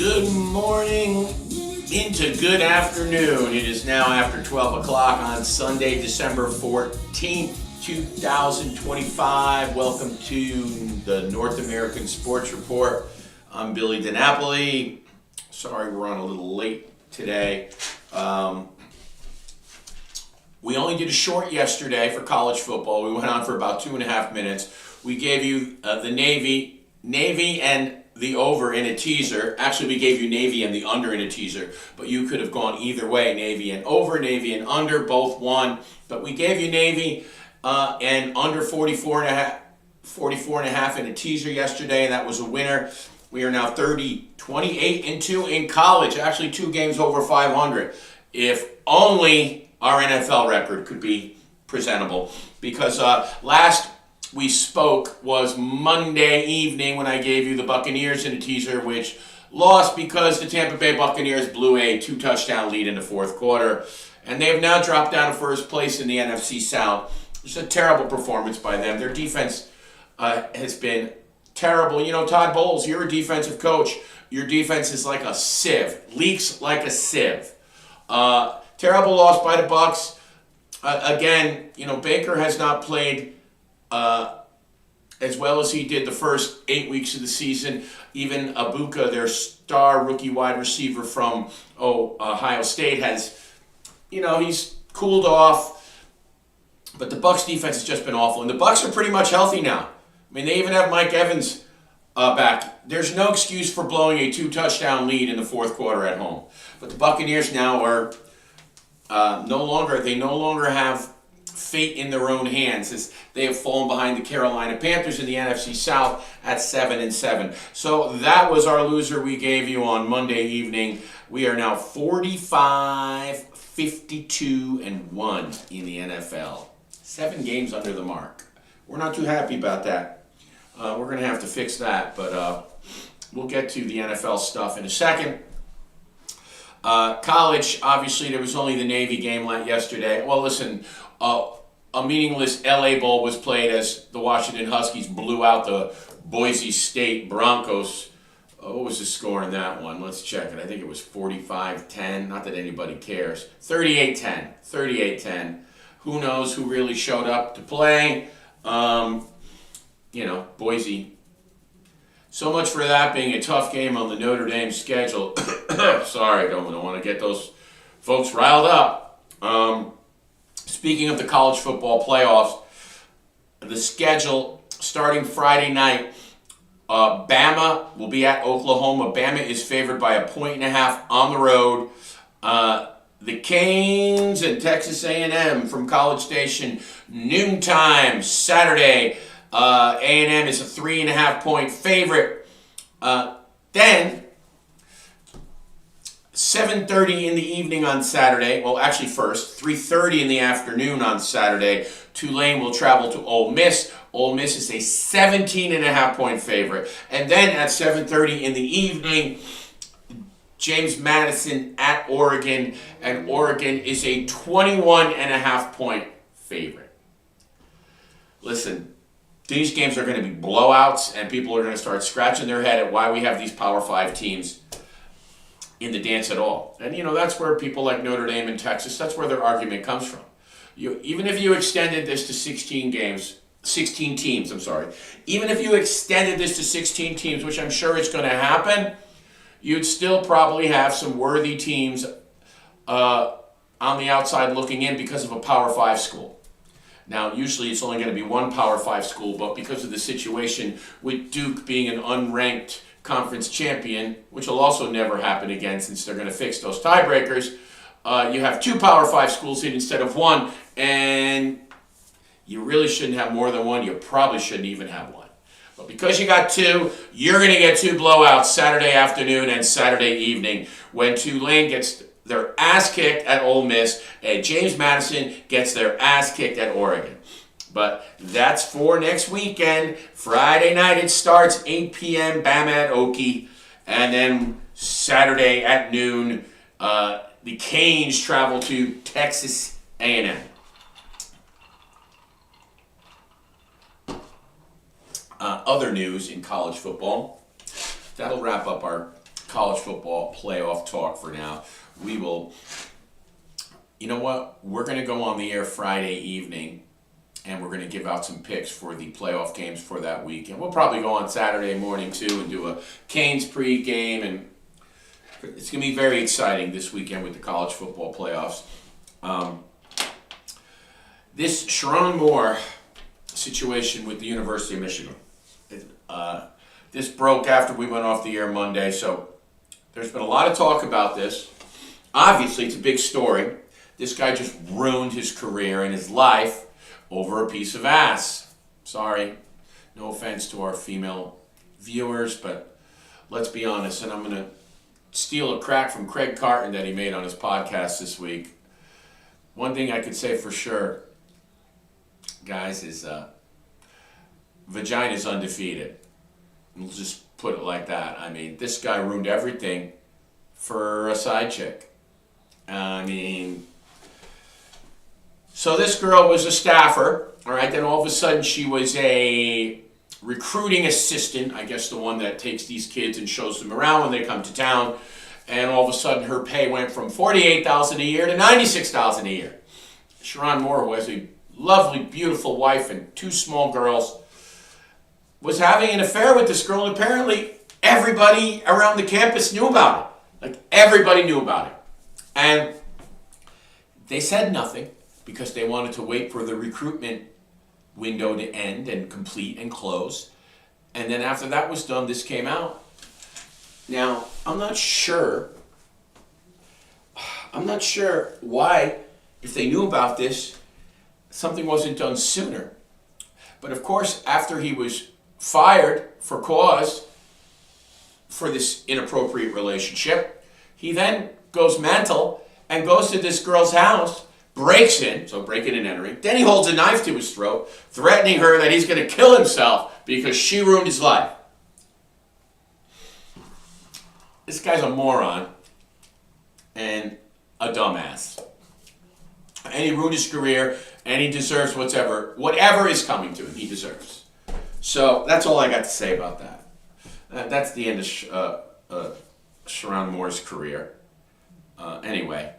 Good morning into good afternoon. It is now after 12 o'clock on Sunday, December 14th, 2025. Welcome to the North American Sports Report. I'm Billy DiNapoli. Sorry we're on a little late today. We only did a short yesterday for college football. We went on for about 2.5 minutes. We gave you the Navy and the over in a teaser. Actually, we gave you Navy and the under in a teaser, but you could have gone either way. Navy and over, Navy and under, both won. But we gave you Navy and under 44.5 in a teaser yesterday, and that was a winner. We are now 28-2 in college, actually 2 games over 500. If only our NFL record could be presentable, because last we spoke was Monday evening when I gave you the Buccaneers in a teaser, which lost because the Tampa Bay Buccaneers blew a 2-touchdown lead in the fourth quarter, and they have now dropped down to first place in the NFC South. It's a terrible performance by them. Their defense has been terrible. You know, Todd Bowles, you're a defensive coach. Your defense is like a sieve, leaks like a sieve. Terrible loss by the Bucs. Again, you know, Baker has not played as well as he did the first 8 weeks of the season. Even Abuka, their star rookie wide receiver from Ohio State, has, you know, he's cooled off. But the Bucs defense has just been awful. And the Bucs are pretty much healthy now. I mean, they even have Mike Evans back. There's no excuse for blowing a 2-touchdown lead in the fourth quarter at home. But the Buccaneers now are no longer have fate in their own hands, as they have fallen behind the Carolina Panthers in the NFC South at 7-7. So that was our loser we gave you on Monday evening. We are now 45-52-1 in the NFL. 7 games under the mark. We're not too happy about that. We're going to have to fix that, but we'll get to the NFL stuff in a second. College, obviously, there was only the Navy game yesterday. Well, listen, a meaningless LA Bowl was played as the Washington Huskies blew out the Boise State Broncos. What was the score in that one? Let's check it. I think it was 45-10. Not that anybody cares. 38-10. 38-10. Who knows who really showed up to play? Boise. So much for that being a tough game on the Notre Dame schedule. Sorry, don't want to get those folks riled up. Speaking of the college football playoffs, the schedule starting Friday night, Bama will be at Oklahoma. Bama is favored by 1.5 on the road. The Canes and Texas A&M from College Station, noontime Saturday. A&M is a 3.5-point favorite. Then 7:30 in the evening on Saturday. Well, actually first, 3:30 in the afternoon on Saturday. Tulane will travel to Ole Miss. Ole Miss is a 17.5-point favorite. And then at 7:30 in the evening, James Madison at Oregon. And Oregon is a 21.5-point favorite. Listen, these games are going to be blowouts, and people are going to start scratching their head at why we have these Power 5 teams in the dance at all. And, you know, that's where people like Notre Dame and Texas, that's where their argument comes from. Even if you extended this to 16 teams, even if you extended this to 16 teams, which I'm sure is going to happen, you'd still probably have some worthy teams on the outside looking in because of a Power 5 school. Now, usually it's only going to be one Power 5 school, but because of the situation with Duke being an unranked conference champion, which will also never happen again since they're going to fix those tiebreakers, you have 2 Power 5 schools in instead of 1, and you really shouldn't have more than 1. You probably shouldn't even have 1. But because you got 2, you're going to get 2 blowouts Saturday afternoon and Saturday evening when Tulane gets their ass kicked at Ole Miss and James Madison gets their ass kicked at Oregon. But that's for next weekend. Friday night it starts, 8 p.m., Bama at Okie. And then Saturday at noon, the Canes travel to Texas A&M. Other news in college football. That'll wrap up our college football playoff talk for now. We will, you know what? We're going to go on the air Friday evening, and we're going to give out some picks for the playoff games for that week. And we'll probably go on Saturday morning, too, and do a Canes pregame. And it's going to be very exciting this weekend with the college football playoffs. This Sherrone Moore situation with the University of Michigan. This broke after we went off the air Monday, so there's been a lot of talk about this. Obviously, it's a big story. This guy just ruined his career and his life over a piece of ass. Sorry, no offense to our female viewers, but let's be honest, and I'm going to steal a crack from Craig Carton that he made on his podcast this week. One thing I could say for sure, guys, is vagina's undefeated. We'll just put it like that. I mean, this guy ruined everything for a side chick. I mean, so this girl was a staffer, all right? Then all of a sudden she was a recruiting assistant, I guess the one that takes these kids and shows them around when they come to town. And all of a sudden her pay went from $48,000 a year to $96,000 a year. Sherrone Moore, who has a lovely, beautiful wife and 2 small girls, was having an affair with this girl, and apparently everybody around the campus knew about it. Like, everybody knew about it. And they said nothing because they wanted to wait for the recruitment window to end and complete and close. And then after that was done, this came out. Now, I'm not sure why, if they knew about this, something wasn't done sooner. But of course, after he was fired for cause for this inappropriate relationship, he then goes mental and goes to this girl's house, breaks in, so breaking and entering, then he holds a knife to his throat, threatening her that he's going to kill himself because she ruined his life. This guy's a moron and a dumbass. And he ruined his career, and he deserves whatever is coming to him, he deserves. So that's all I got to say about that. That's the end of Sherrone Moore's career. Anyway,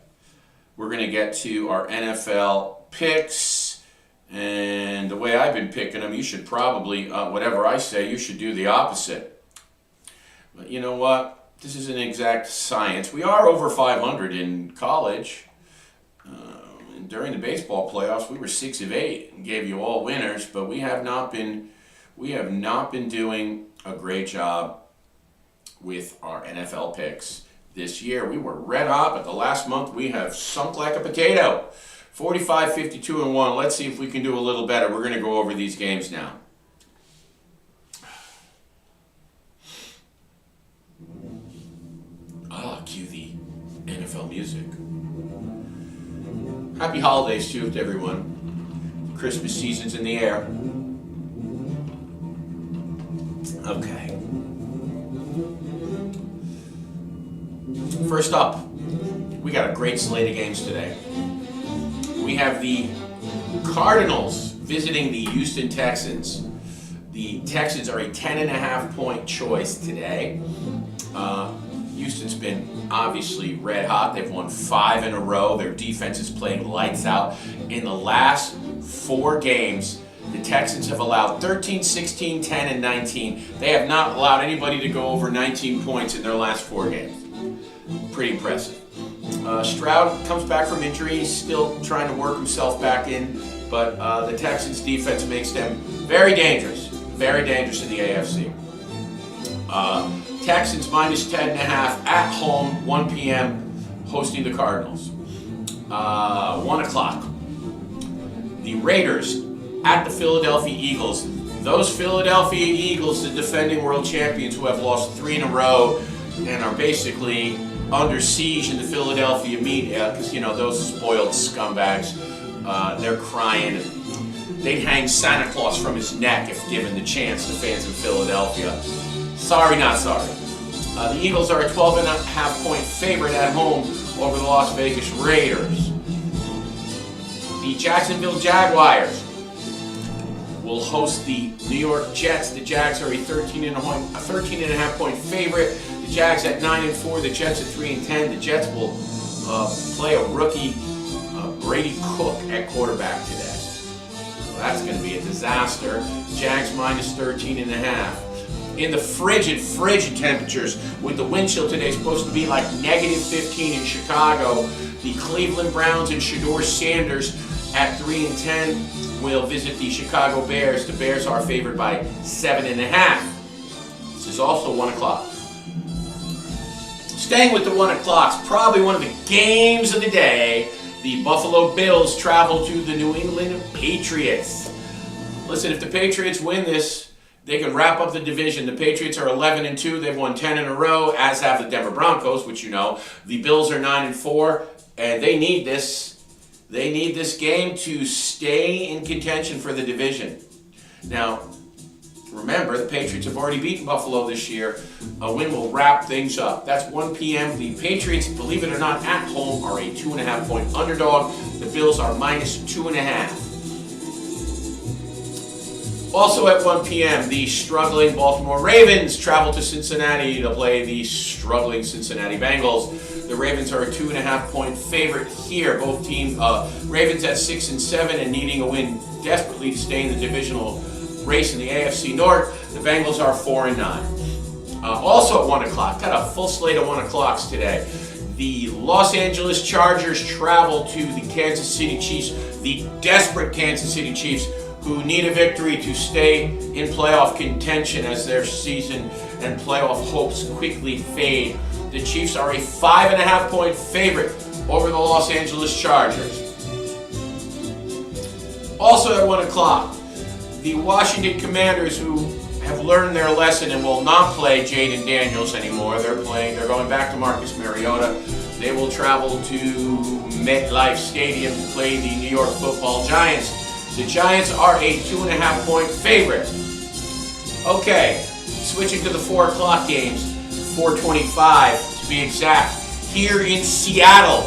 we're going to get to our NFL picks. And the way I've been picking them, you should probably, whatever I say, you should do the opposite. But you know what? This is an exact science. We are over 500 in college. And during the baseball playoffs, we were 6 of 8 and gave you all winners, but we have not been doing a great job with our NFL picks this year. We were red hot, but the last month we have sunk like a potato. 45, 52, and 1. Let's see if we can do a little better. We're going to go over these games now. Cue the NFL music. Happy holidays to everyone. Christmas season's in the air. Okay. First up, we got a great slate of games today. We have the Cardinals visiting the Houston Texans. The Texans are a 10.5-point choice today. Houston's been obviously red hot. They've won 5 in a row. Their defense is playing lights out. In the last 4 games, the Texans have allowed 13, 16, 10, and 19. They have not allowed anybody to go over 19 points in their last 4 games. Pretty impressive. Stroud comes back from injury. He's still trying to work himself back in, but the Texans' defense makes them very dangerous in the AFC. Texans minus 10.5 at home, 1 p.m., hosting the Cardinals. 1 o'clock. The Raiders at the Philadelphia Eagles. Those Philadelphia Eagles, the defending world champions who have lost 3 in a row and are basically under siege in the Philadelphia media because, those spoiled scumbags, they're crying. They'd hang Santa Claus from his neck if given the chance, the fans in Philadelphia. Sorry, not sorry. The Eagles are a 12.5-point favorite at home over the Las Vegas Raiders. The Jacksonville Jaguars will host the New York Jets. The Jags are a 13.5 point favorite. The Jags at 9-4. The Jets at 3-10. The Jets will play a rookie, Brady Cook, at quarterback today. So that's going to be a disaster. Jags minus 13.5. In the frigid temperatures, with the wind chill today supposed to be like negative 15 in Chicago, the Cleveland Browns and Shedeur Sanders at 3-10 will visit the Chicago Bears. The Bears are favored by 7.5. This is also 1 o'clock. Staying with the 1 o'clocks, probably one of the games of the day. The Buffalo Bills travel to the New England Patriots. Listen, if the Patriots win this, they can wrap up the division. The Patriots are 11-2. They've won 10 in a row, as have the Denver Broncos, which you know. The Bills are 9-4, and they need this. They need this game to stay in contention for the division. Now, remember, the Patriots have already beaten Buffalo this year. A win will wrap things up. That's 1 p.m. The Patriots, believe it or not, at home are a 2.5 point underdog. The Bills are minus 2.5. Also at 1 p.m., the struggling Baltimore Ravens travel to Cincinnati to play the struggling Cincinnati Bengals. The Ravens are a 2.5 point favorite here. Both teams, Ravens at 6-7 and needing a win desperately to stay in the divisional race in the AFC North. The Bengals are 4-9. Also at 1 o'clock, got a full slate of 1 o'clocks today. The Los Angeles Chargers travel to the Kansas City Chiefs, the desperate Kansas City Chiefs, who need a victory to stay in playoff contention as their season and playoff hopes quickly fade. The Chiefs are a 5.5 point favorite over the Los Angeles Chargers. Also at 1 o'clock, the Washington Commanders, who have learned their lesson and will not play Jaden Daniels anymore. They're going back to Marcus Mariota. They will travel to MetLife Stadium to play the New York Football Giants. The Giants are a 2.5 point favorite. Okay, switching to the 4 o'clock games, 4:25 to be exact, here in Seattle,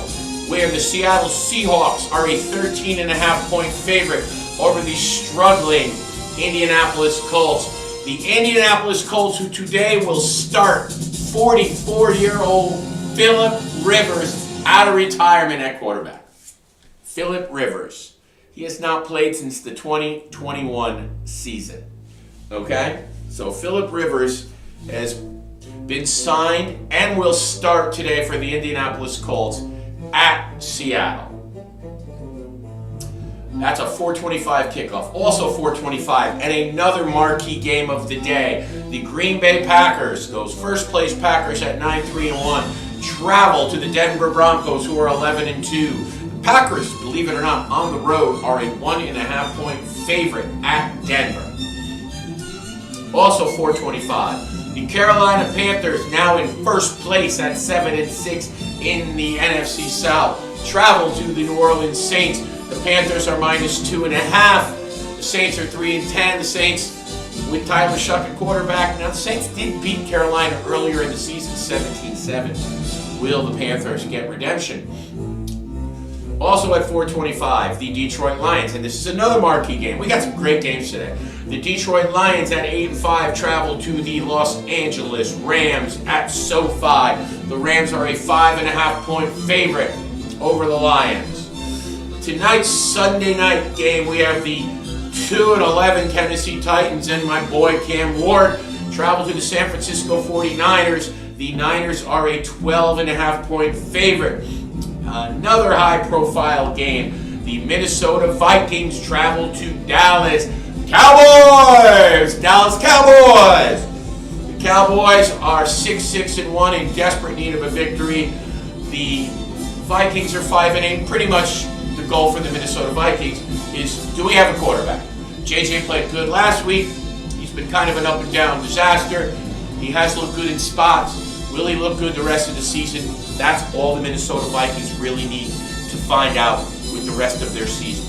where the Seattle Seahawks are a 13.5 point favorite over the struggling Indianapolis Colts. The Indianapolis Colts, who today will start 44-year-old Philip Rivers out of retirement at quarterback. Philip Rivers. He has not played since the 2021 season. Okay? So Philip Rivers has been signed and will start today for the Indianapolis Colts at Seattle. That's a 4:25 kickoff. Also 4:25, and another marquee game of the day. The Green Bay Packers, those first-place Packers at 9-3-1, travel to the Denver Broncos, who are 11-2. The Packers, believe it or not, on the road are a 1.5 point favorite at Denver. Also 4:25. The Carolina Panthers, now in first place at 7-6 in the NFC South, travel to the New Orleans Saints. The Panthers are minus 2.5. The Saints are 3-10. The Saints with Tyler Shuck at quarterback. Now the Saints did beat Carolina earlier in the season, 17-7. Will the Panthers get redemption? Also at 4:25, the Detroit Lions, and this is another marquee game. We got some great games today. The Detroit Lions at 8-5 travel to the Los Angeles Rams at SoFi. The Rams are a 5.5 point favorite over the Lions. Tonight's Sunday night game, we have the 2-11 Tennessee Titans and my boy Cam Ward travel to the San Francisco 49ers. The Niners are a 12.5 point favorite. Another high-profile game. The Minnesota Vikings travel to Dallas Cowboys! Dallas Cowboys! The Cowboys are 6-1 in desperate need of a victory. The Vikings are 5-8. Pretty much the goal for the Minnesota Vikings is, do we have a quarterback? JJ played good last week. He's been kind of an up-and-down disaster. He has looked good in spots. Will he look good the rest of the season? That's all the Minnesota Vikings really need to find out with the rest of their season.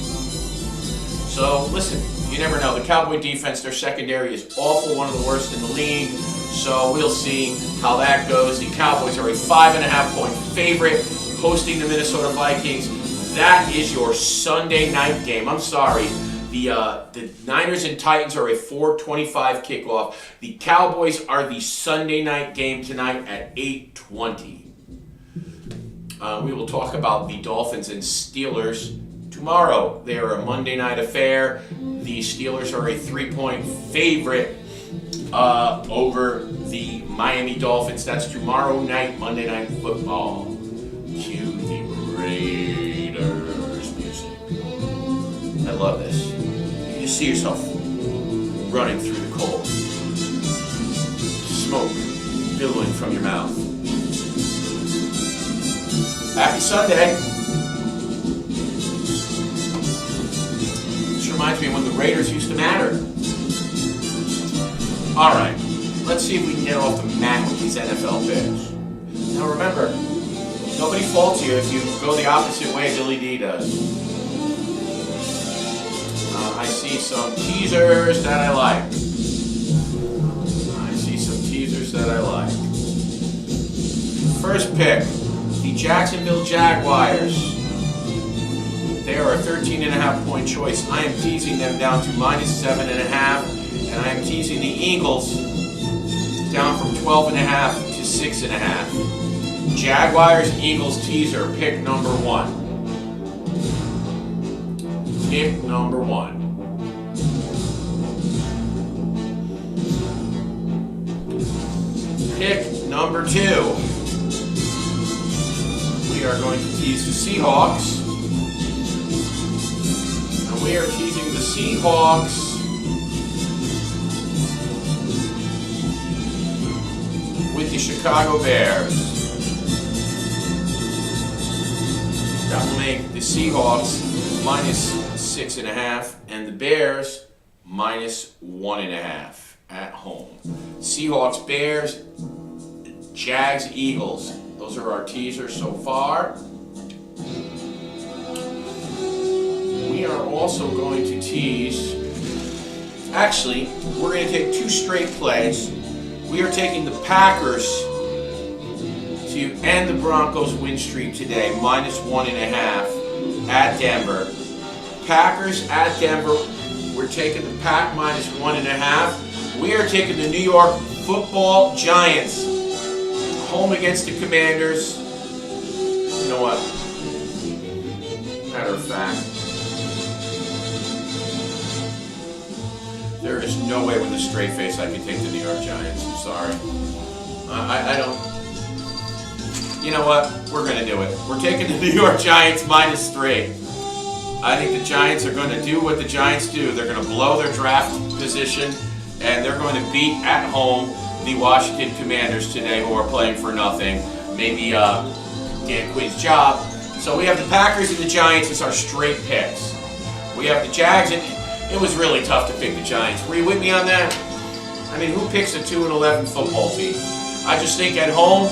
So, listen, you never know. The Cowboy defense, their secondary is awful, one of the worst in the league. So we'll see how that goes. The Cowboys are a 5.5 point favorite, hosting the Minnesota Vikings. That is your Sunday night game. I'm sorry. The Niners and Titans are a 4:25 kickoff. The Cowboys are the Sunday night game tonight at 8:20. We will talk about the Dolphins and Steelers tomorrow. They are a Monday night affair. The Steelers are a 3-point favorite over the Miami Dolphins. That's tomorrow night, Monday Night Football. Cue the Raiders music. I love this. You just see yourself running through the cold. Smoke billowing from your mouth. Happy Sunday. This reminds me of when the Raiders used to matter. All right, let's see if we can get off the mat with these NFL picks. Now remember, nobody faults you if you go the opposite way Billy D does. I see some teasers that I like. First pick, the Jacksonville Jaguars. They are a 13.5 point choice. I am teasing them down to -7.5, and I am teasing the Eagles down from 12.5 to 6.5. Jaguars, Eagles teaser, pick number 1. Pick number 1. Pick number 2. We are going to tease the Seahawks. And we are teasing the Seahawks with the Chicago Bears. That will make the Seahawks -6.5 and the Bears -1.5 at home. Seahawks, Bears, Jags, Eagles. Those are our teasers so far. We are also going to tease, actually, we're going to take 2 straight plays. We are taking the Packers to end the Broncos win streak today, -1.5 at Denver. Packers at Denver, we're taking the Pack -1.5. We are taking the New York Football Giants home against the Commanders. You know what? Matter of fact, there is no way with a straight face I can take the New York Giants. I'm sorry. I don't. You know what? We're going to do it. We're taking the New York Giants -3. I think the Giants are going to do what the Giants do. They're going to blow their draft position, and they're going to beat at home the Washington Commanders today, who are playing for nothing. Maybe Dan Quinn's job. So we have the Packers and the Giants as our straight picks. We have the Jags, and it was really tough to pick the Giants. Were you with me on that? I mean, who picks a 2-11 football team? I just think at home,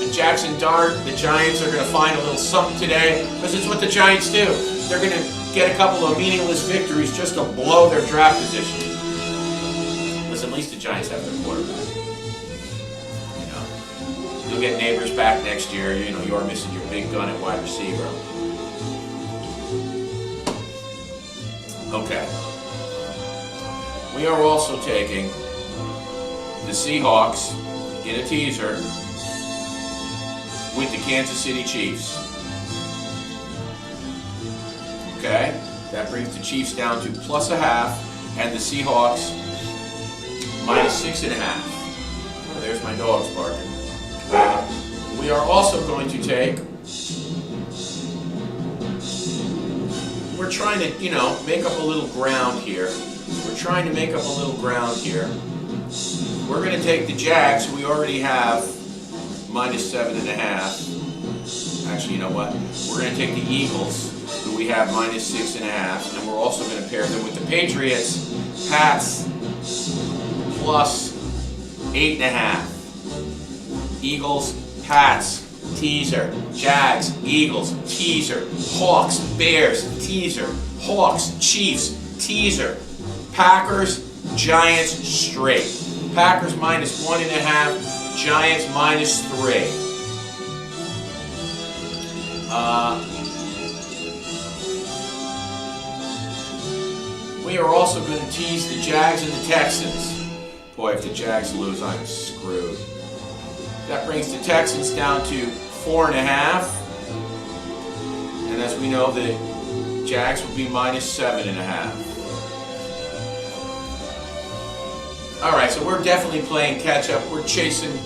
the Jackson Dart, the Giants are going to find a little something today, because it's what the Giants do. They're going to get a couple of meaningless victories just to blow their draft position. Listen, at least the Giants have their quarterback. You'll get Neighbors back next year. You know, you are missing your big gun at wide receiver. Okay. We are also taking the Seahawks in a teaser with the Kansas City Chiefs. Okay? That brings the Chiefs down to +0.5 and the Seahawks -6.5. Oh, there's my dogs barking. We are also going to take, we're trying to, make up a little ground here. We're going to take the Jags, who we already have -7.5. Actually, you know what? We're going to take the Eagles, who we have -6.5, and we're also going to pair them with the Patriots, Pats, +8.5. Eagles, Pats, teaser. Jags, Eagles, teaser. Hawks, Bears, teaser. Hawks, Chiefs, teaser. Packers, Giants, straight. Packers -1.5, Giants -3. we are also going to tease the Jags and the Texans. Boy, if the Jags lose, I'm screwed. That brings the Texans down to 4.5. And as we know, the Jags will be -7.5. All right, so we're definitely playing catch up. We're chasing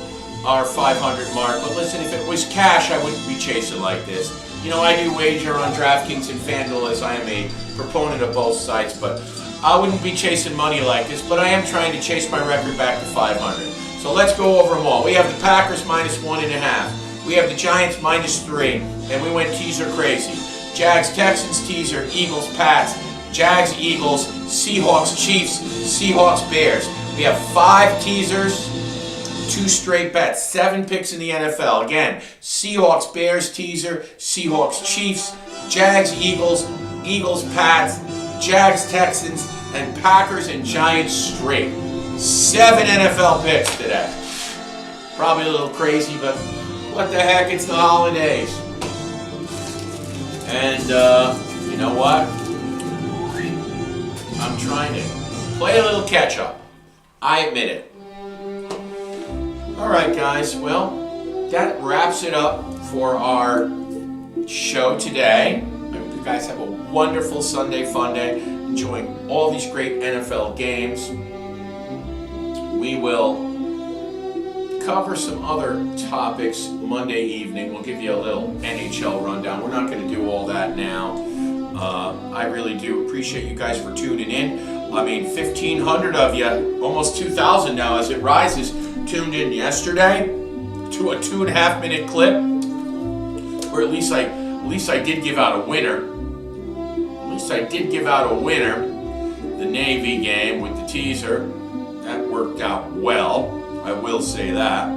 our 500 mark. But listen, if it was cash, I wouldn't be chasing like this. You know, I do wager on DraftKings and FanDuel as I am a proponent of both sites, but I wouldn't be chasing money like this. But I am trying to chase my record back to 500. So let's go over them all. We have the Packers -1.5. We have the Giants -3, and we went teaser crazy. Jags, Texans teaser, Eagles, Pats, Jags, Eagles, Seahawks, Chiefs, Seahawks, Bears. We have 5 teasers, 2 straight bets, 7 picks in the NFL. Again, Seahawks, Bears teaser, Seahawks, Chiefs, Jags, Eagles, Eagles, Pats, Jags, Texans, and Packers and Giants straight. 7 NFL picks today. Probably a little crazy, but what the heck, it's the holidays. And you know what? I'm trying to play a little catch up. I admit it. Alright guys, well, that wraps it up for our show today. I hope you guys have a wonderful Sunday fun day, enjoying all these great NFL games. We will cover some other topics Monday evening. We'll give you a little NHL rundown. We're not going to do all that now. I really do appreciate you guys for tuning in. I mean, 1,500 of you, almost 2,000 now as it rises, tuned in yesterday to a 2.5-minute clip, or at least I did give out a winner. At least I did give out a winner. The Navy game with the teaser, that worked out well. I will say that.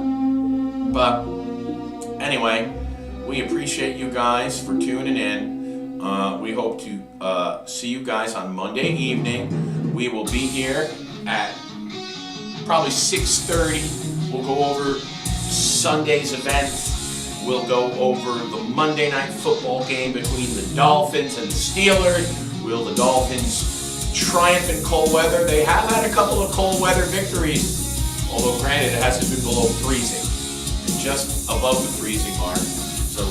But anyway, we appreciate you guys for tuning in. We hope to see you guys on Monday evening. We will be here at probably 6:30. We'll go over Sunday's events. We'll go over the Monday night football game between the Dolphins and the Steelers. Will the Dolphins triumph in cold weather? They have had a couple of cold weather victories. Although granted, it hasn't been below freezing, and just above the freezing mark. So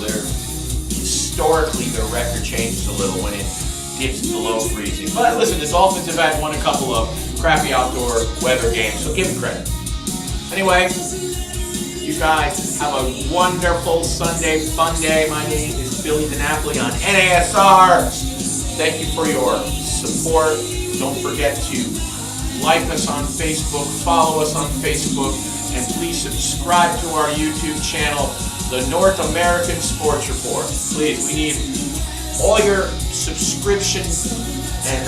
historically, their record changes a little when it dips below freezing. But listen, the Dolphins have won a couple of crappy outdoor weather games, so give them credit. Anyway, you guys have a wonderful Sunday fun day. My name is Billy DiNapoli on NASR. Thank you for your support. Don't forget to like us on Facebook, follow us on Facebook, and please subscribe to our YouTube channel, The North American Sports Report. Please, we need all your subscriptions, and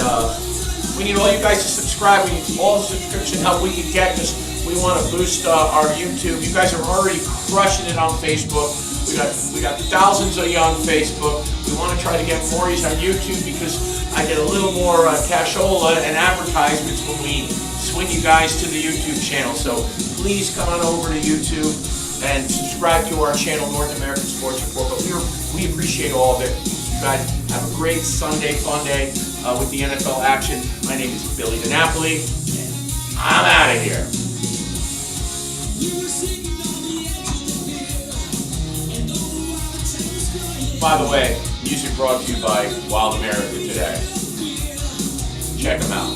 we need all you guys to subscribe. We need all the subscription help we can get, because we want to boost our YouTube. You guys are already crushing it on Facebook. We got thousands of you on Facebook. We want to try to get more of you on YouTube, because I get a little more cashola and advertisements when we swing you guys to the YouTube channel. So please come on over to YouTube and subscribe to our channel, North American Sports Report. But we appreciate all of it. You guys have a great Sunday fun day with the NFL action. My name is Billy DiNapoli. I'm out of here. By the way, music brought to you by Wild America today. Check them out.